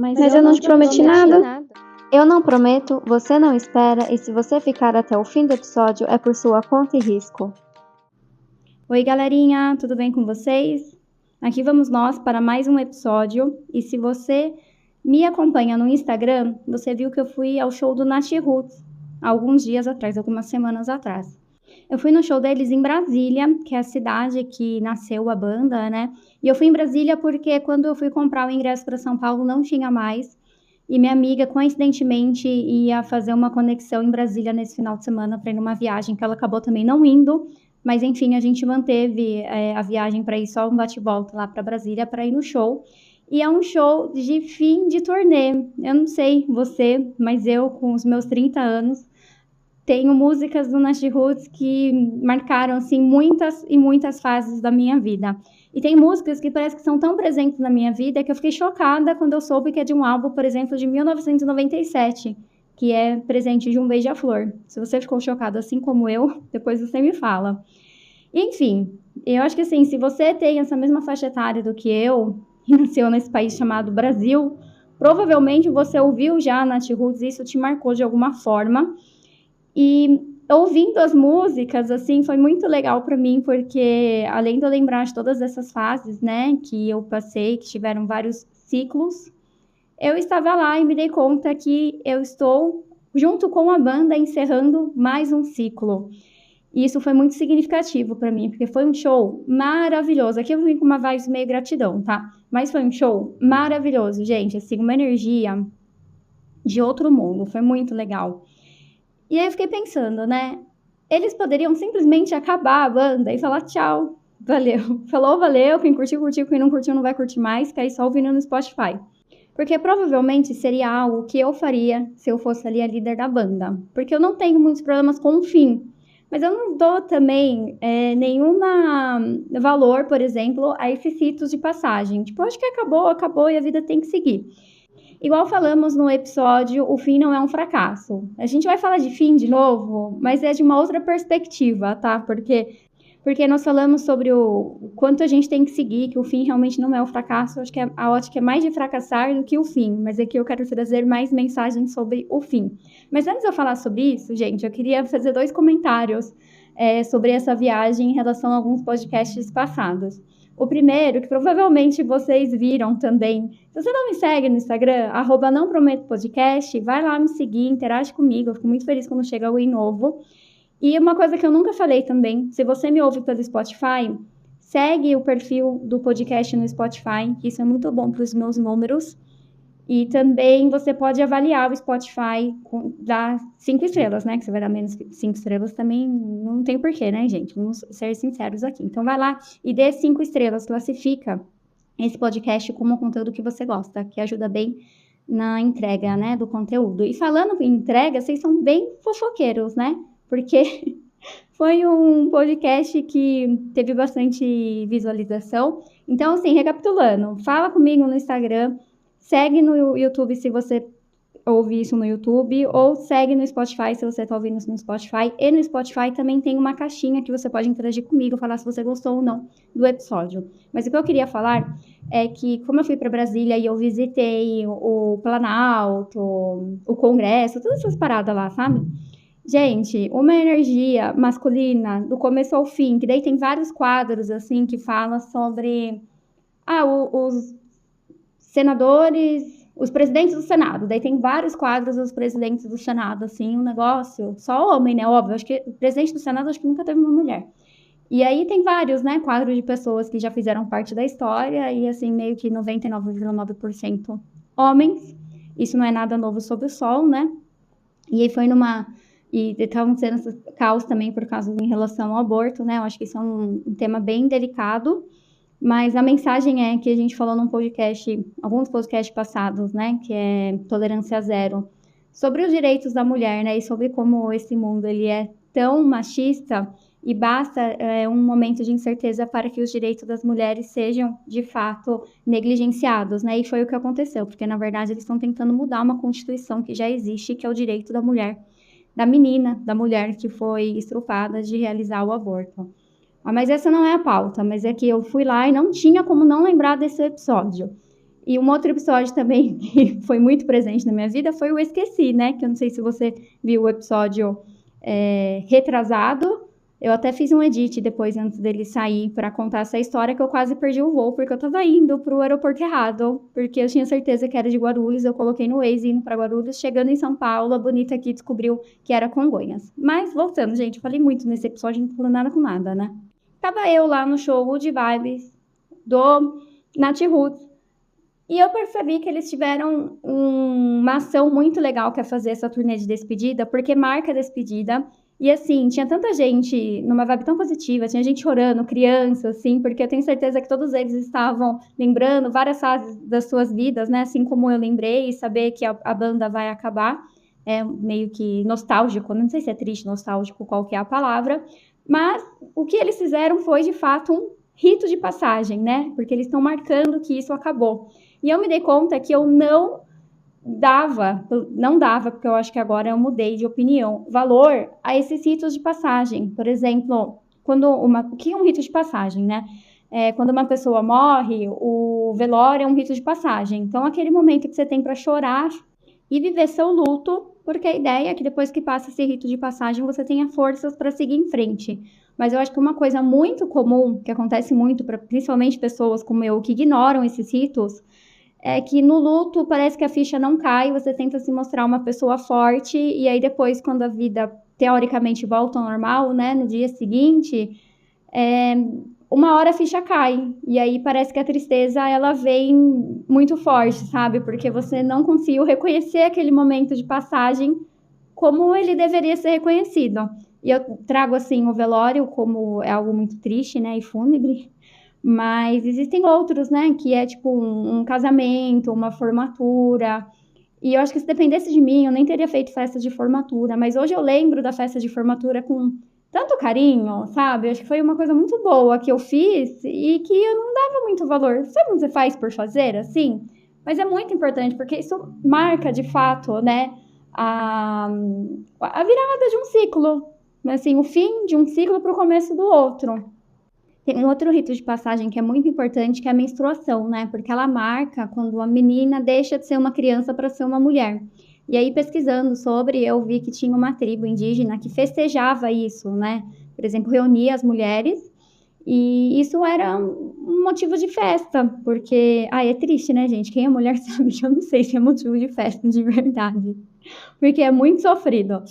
Mas eu não te prometi nada. Eu não prometo, você não espera, e se você ficar até o fim do episódio é por sua conta e risco. Oi, galerinha, tudo bem com vocês? Aqui vamos nós para mais um episódio. E se você me acompanha no Instagram, você viu que eu fui ao show do Nath Roots há alguns dias atrás, algumas semanas atrás. Eu fui no show deles em Brasília, que é a cidade que nasceu a banda, né? E eu fui em Brasília porque quando eu fui comprar o ingresso para São Paulo não tinha mais. E minha amiga, coincidentemente, ia fazer uma conexão em Brasília nesse final de semana para ir numa viagem que ela acabou também não indo. Mas, enfim, a gente manteve a viagem para ir só um bate-volta lá para Brasília para ir no show. E é um show de fim de turnê. Eu não sei você, mas eu, com os meus 30 anos, tenho músicas do Nath Roots que marcaram, assim, muitas e muitas fases da minha vida. E tem músicas que parece que são tão presentes na minha vida que eu fiquei chocada quando eu soube que é de um álbum, por exemplo, de 1997, que é Presente de um Beija-Flor. Se você ficou chocado assim como eu, depois você me fala. Enfim, eu acho que assim, se você tem essa mesma faixa etária do que eu, e nasceu nesse país chamado Brasil, provavelmente você ouviu já a Nath Roots e isso te marcou de alguma forma. E ouvindo as músicas, assim, foi muito legal para mim, porque além de eu lembrar de todas essas fases, né, que eu passei, que tiveram vários ciclos, eu estava lá e me dei conta que eu estou, junto com a banda, encerrando mais um ciclo. E isso foi muito significativo para mim, porque foi um show maravilhoso. Aqui eu vim com uma vibe meio gratidão, tá? Mas foi um show maravilhoso, gente, assim, uma energia de outro mundo, foi muito legal. E aí eu fiquei pensando, né? Eles poderiam simplesmente acabar a banda e falar tchau, valeu. Falou, valeu, quem curtiu, curtiu, quem não curtiu não vai curtir mais, cair só ouvindo no Spotify. Porque provavelmente seria algo que eu faria se eu fosse ali a líder da banda. Porque eu não tenho muitos problemas com o fim. Mas eu não dou também nenhum valor, por exemplo, a esses ritos de passagem. Tipo, eu acho que acabou, acabou e a vida tem que seguir. Igual falamos no episódio, o fim não é um fracasso. A gente vai falar de fim de novo, mas é de uma outra perspectiva, tá? Porque nós falamos sobre o quanto a gente tem que seguir, que o fim realmente não é um fracasso. Acho que a ótica é mais de fracassar do que o fim, mas aqui eu quero trazer mais mensagens sobre o fim. Mas antes de eu falar sobre isso, gente, eu queria fazer 2 comentários sobre essa viagem em relação a alguns podcasts passados. O primeiro, que provavelmente vocês viram também. Se você não me segue no Instagram, @nãoprometopodcast, vai lá me seguir, interage comigo. Eu fico muito feliz quando chega alguém novo. E uma coisa que eu nunca falei também, se você me ouve pelo Spotify, segue o perfil do podcast no Spotify, que isso é muito bom para os meus números. E também você pode avaliar o Spotify, dar 5 estrelas, né? Que você vai dar menos 5 estrelas também, não tem porquê, né, gente? Vamos ser sinceros aqui. Então vai lá e dê 5 estrelas, classifica esse podcast como um conteúdo que você gosta, que ajuda bem na entrega, né, do conteúdo. E falando em entrega, vocês são bem fofoqueiros, né? Porque foi um podcast que teve bastante visualização. Então, assim, recapitulando, fala comigo no Instagram, segue no YouTube se você ouve isso no YouTube, ou segue no Spotify se você está ouvindo isso no Spotify. E no Spotify também tem uma caixinha que você pode interagir comigo, falar se você gostou ou não do episódio. Mas o que eu queria falar é que, como eu fui para Brasília e eu visitei o Planalto, o Congresso, todas essas paradas lá, sabe? Gente, uma energia masculina do começo ao fim, que daí tem vários quadros, assim, que fala sobre os senadores, os presidentes do Senado. Daí tem vários quadros dos presidentes do Senado, assim, um negócio. Só homem, né? Óbvio. Acho que o presidente do Senado acho que nunca teve uma mulher. E aí tem vários, né, quadros de pessoas que já fizeram parte da história e, assim, meio que 99,9% homens. Isso não é nada novo sob o sol, né? E aí foi numa... E estavam sendo esses caos também por causa em relação ao aborto, né? Eu acho que isso é um tema bem delicado. Mas a mensagem é que a gente falou num podcast, alguns podcasts passados, né, que é Tolerância Zero, sobre os direitos da mulher, né, e sobre como esse mundo ele é tão machista e basta um momento de incerteza para que os direitos das mulheres sejam, de fato, negligenciados, né, e foi o que aconteceu, porque, na verdade, eles estão tentando mudar uma Constituição que já existe, que é o direito da mulher, da menina, da mulher que foi estrupada de realizar o aborto. Mas essa não é a pauta, mas é que eu fui lá e não tinha como não lembrar desse episódio. E um outro episódio também que foi muito presente na minha vida foi o Esqueci, né? Que eu não sei se você viu o episódio retrasado. Eu até fiz um edit depois, antes dele sair, para contar essa história, que eu quase perdi o voo, porque eu tava indo pro aeroporto errado, porque eu tinha certeza que era de Guarulhos, eu coloquei no Waze indo para Guarulhos, chegando em São Paulo, a Bonita aqui descobriu que era Congonhas. Mas, voltando, gente, eu falei muito nesse episódio, não tô falando nada com nada, né? Tava eu lá no show Good Vibes do Nath Roots, e eu percebi que eles tiveram uma ação muito legal, que é fazer essa turnê de despedida, porque marca a despedida. E assim, tinha tanta gente numa vibe tão positiva, tinha gente chorando, criança, assim, porque eu tenho certeza que todos eles estavam lembrando várias fases das suas vidas, né? Assim como eu lembrei, e saber que a banda vai acabar. É meio que nostálgico, não sei se é triste, nostálgico, qual que é a palavra. Mas o que eles fizeram foi, de fato, um rito de passagem, né? Porque eles estão marcando que isso acabou. E eu me dei conta que eu não dava, porque eu acho que agora eu mudei de opinião, valor a esses ritos de passagem. Por exemplo, o que é um rito de passagem, né? Quando uma pessoa morre, o velório é um rito de passagem. Então, aquele momento que você tem para chorar e viver seu luto, porque a ideia é que depois que passa esse rito de passagem, você tenha forças para seguir em frente. Mas eu acho que uma coisa muito comum, que acontece muito para principalmente pessoas como eu, que ignoram esses ritos, é que no luto parece que a ficha não cai, você tenta se mostrar uma pessoa forte, e aí depois, quando a vida teoricamente volta ao normal, né, no dia seguinte, uma hora a ficha cai, e aí parece que a tristeza, ela vem muito forte, sabe? Porque você não conseguiu reconhecer aquele momento de passagem como ele deveria ser reconhecido. E eu trago, assim, o velório como é algo muito triste, né, e fúnebre, mas existem outros, né, que é tipo um casamento, uma formatura. E eu acho que se dependesse de mim, eu nem teria feito festa de formatura. Mas hoje eu lembro da festa de formatura com tanto carinho, sabe? Eu acho que foi uma coisa muito boa que eu fiz e que eu não dava muito valor. Sabe quando você faz por fazer, assim? Mas é muito importante, porque isso marca, de fato, né, a virada de um ciclo. Assim, o fim de um ciclo para o começo do outro. Tem um outro rito de passagem que é muito importante, que é a menstruação, né? Porque ela marca quando a menina deixa de ser uma criança para ser uma mulher. E aí, pesquisando sobre, eu vi que tinha uma tribo indígena que festejava isso, né? Por exemplo, reunia as mulheres, e isso era um motivo de festa, porque... é triste, né, gente? Quem é mulher sabe que eu não sei se é motivo de festa de verdade, porque é muito sofrido.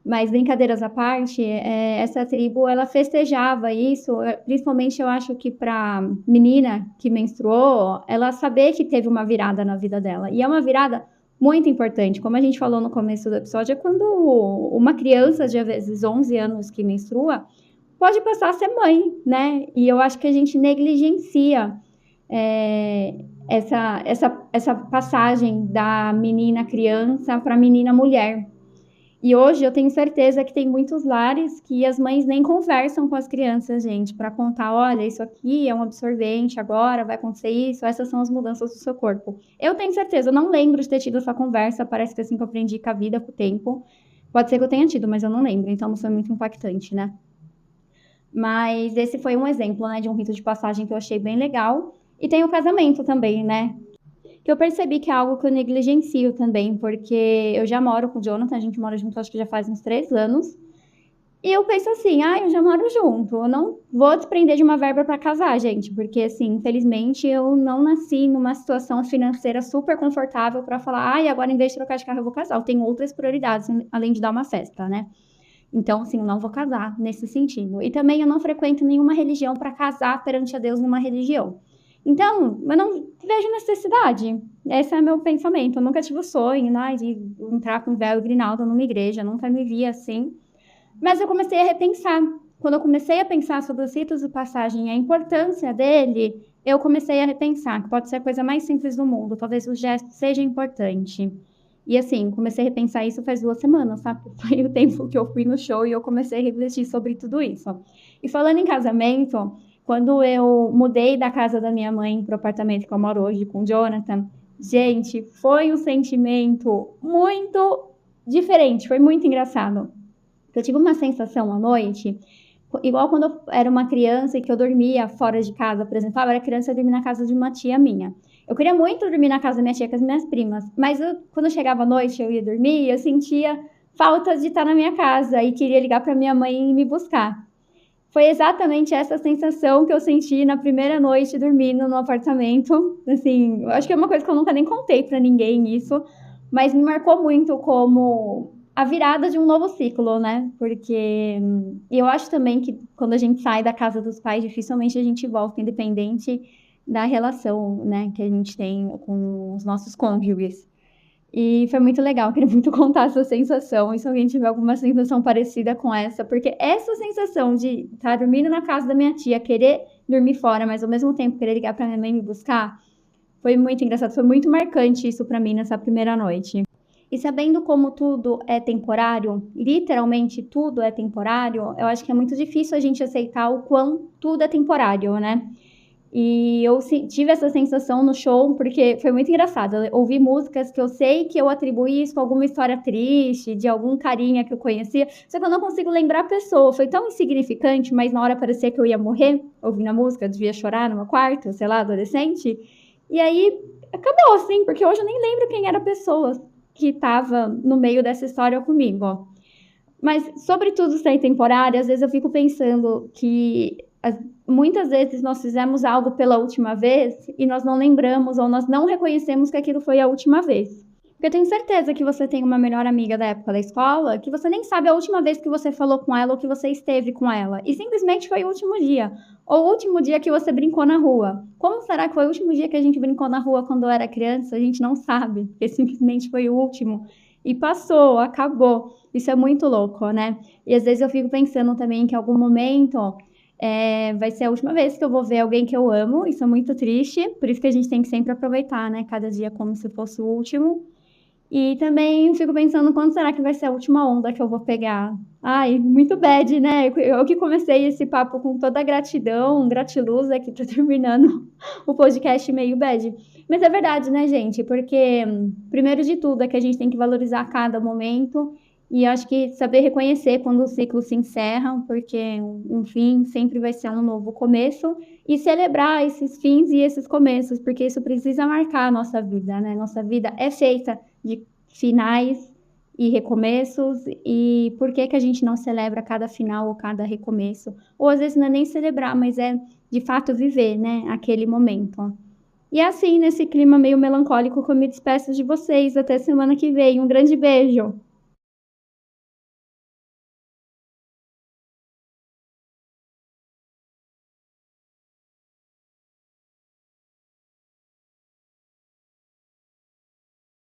Mas, brincadeiras à parte, essa tribo, ela festejava isso, principalmente eu acho que para menina que menstruou, ela saber que teve uma virada na vida dela. E é uma virada muito importante, como a gente falou no começo do episódio, é quando uma criança de, às vezes, 11 anos que menstrua, pode passar a ser mãe, né? E eu acho que a gente negligencia essa passagem da menina criança para menina mulher. E hoje eu tenho certeza que tem muitos lares que as mães nem conversam com as crianças, gente, para contar, olha, isso aqui é um absorvente, agora vai acontecer isso, essas são as mudanças do seu corpo. Eu tenho certeza, eu não lembro de ter tido essa conversa, parece que assim que eu aprendi com a vida, com o tempo. Pode ser que eu tenha tido, mas eu não lembro, então não foi muito impactante, né? Mas esse foi um exemplo, né, de um rito de passagem que eu achei bem legal. E tem o casamento também, né? Que eu percebi que é algo que eu negligencio também, porque eu já moro com o Jonathan, a gente mora junto acho que já faz uns 3 anos, e eu penso assim, eu já moro junto, eu não vou desprender de uma verba para casar, gente, porque assim, infelizmente eu não nasci numa situação financeira super confortável para falar, agora em vez de trocar de carro eu vou casar, eu tenho outras prioridades, além de dar uma festa, né? Então, assim, eu não vou casar nesse sentido. E também eu não frequento nenhuma religião para casar perante a Deus numa religião. Então, eu não vejo necessidade. Esse é meu pensamento. Eu nunca tive o sonho, né, de entrar com véu e grinalda numa igreja. Eu nunca me via assim. Mas eu comecei a repensar. Quando eu comecei a pensar sobre os ritos de passagem e a importância dele, eu comecei a repensar que pode ser a coisa mais simples do mundo. Talvez o gesto seja importante. E assim, comecei a repensar isso faz 2 semanas, sabe? Foi o tempo que eu fui no show e eu comecei a refletir sobre tudo isso. E falando em casamento... Quando eu mudei da casa da minha mãe para o apartamento que eu moro hoje com o Jonathan, gente, foi um sentimento muito diferente, foi muito engraçado. Eu tive uma sensação à noite, igual quando eu era uma criança e que eu dormia fora de casa, por exemplo, eu era criança e eu dormia na casa de uma tia minha. Eu queria muito dormir na casa da minha tia com as minhas primas, mas quando chegava a noite, eu ia dormir, eu sentia falta de estar na minha casa e queria ligar para minha mãe e me buscar. Foi exatamente essa sensação que eu senti na primeira noite dormindo no apartamento. Assim, eu acho que é uma coisa que eu nunca nem contei para ninguém isso, mas me marcou muito como a virada de um novo ciclo, né? Porque eu acho também que quando a gente sai da casa dos pais, dificilmente a gente volta, independente da relação, né, que a gente tem com os nossos cônjuges. E foi muito legal, queria muito contar essa sensação, e se alguém tiver alguma sensação parecida com essa, porque essa sensação de estar dormindo na casa da minha tia, querer dormir fora, mas ao mesmo tempo querer ligar para minha mãe me buscar, foi muito engraçado, foi muito marcante isso para mim nessa primeira noite. E sabendo como tudo é temporário, literalmente tudo é temporário, eu acho que é muito difícil a gente aceitar o quão tudo é temporário, né? E eu tive essa sensação no show, porque foi muito engraçado. Eu ouvi músicas que eu sei que eu atribuí isso a alguma história triste, de algum carinha que eu conhecia, só que eu não consigo lembrar a pessoa. Foi tão insignificante, mas na hora parecia que eu ia morrer, ouvindo a música, eu devia chorar no meu quarto, sei lá, adolescente. E aí, acabou assim, porque hoje eu nem lembro quem era a pessoa que estava no meio dessa história comigo. Mas, sobre tudo ser temporário, às vezes eu fico pensando que muitas vezes nós fizemos algo pela última vez e nós não lembramos ou nós não reconhecemos que aquilo foi a última vez. Porque eu tenho certeza que você tem uma melhor amiga da época da escola que você nem sabe a última vez que você falou com ela ou que você esteve com ela. E simplesmente foi o último dia. Ou o último dia que você brincou na rua. Como será que foi o último dia que a gente brincou na rua quando eu era criança? A gente não sabe, porque simplesmente foi o último. E passou, acabou. Isso é muito louco, né? E às vezes eu fico pensando também que em algum momento vai ser a última vez que eu vou ver alguém que eu amo. Isso é muito triste, por isso que a gente tem que sempre aproveitar, né? Cada dia como se fosse o último. E também fico pensando quando será que vai ser a última onda que eu vou pegar. Ai, muito bad, né? Eu que comecei esse papo com toda a gratidão, gratiluz, aqui tô terminando o podcast meio bad. Mas é verdade, né, gente? Porque, primeiro de tudo, é que a gente tem que valorizar cada momento e acho que saber reconhecer quando o ciclo se encerra, porque um fim sempre vai ser um novo começo, e celebrar esses fins e esses começos, porque isso precisa marcar a nossa vida, né? Nossa vida é feita de finais e recomeços, e por que que a gente não celebra cada final ou cada recomeço? Ou às vezes não é nem celebrar, mas é de fato viver, né, aquele momento. E é assim, nesse clima meio melancólico, que eu me despeço de vocês. Até semana que vem. Um grande beijo!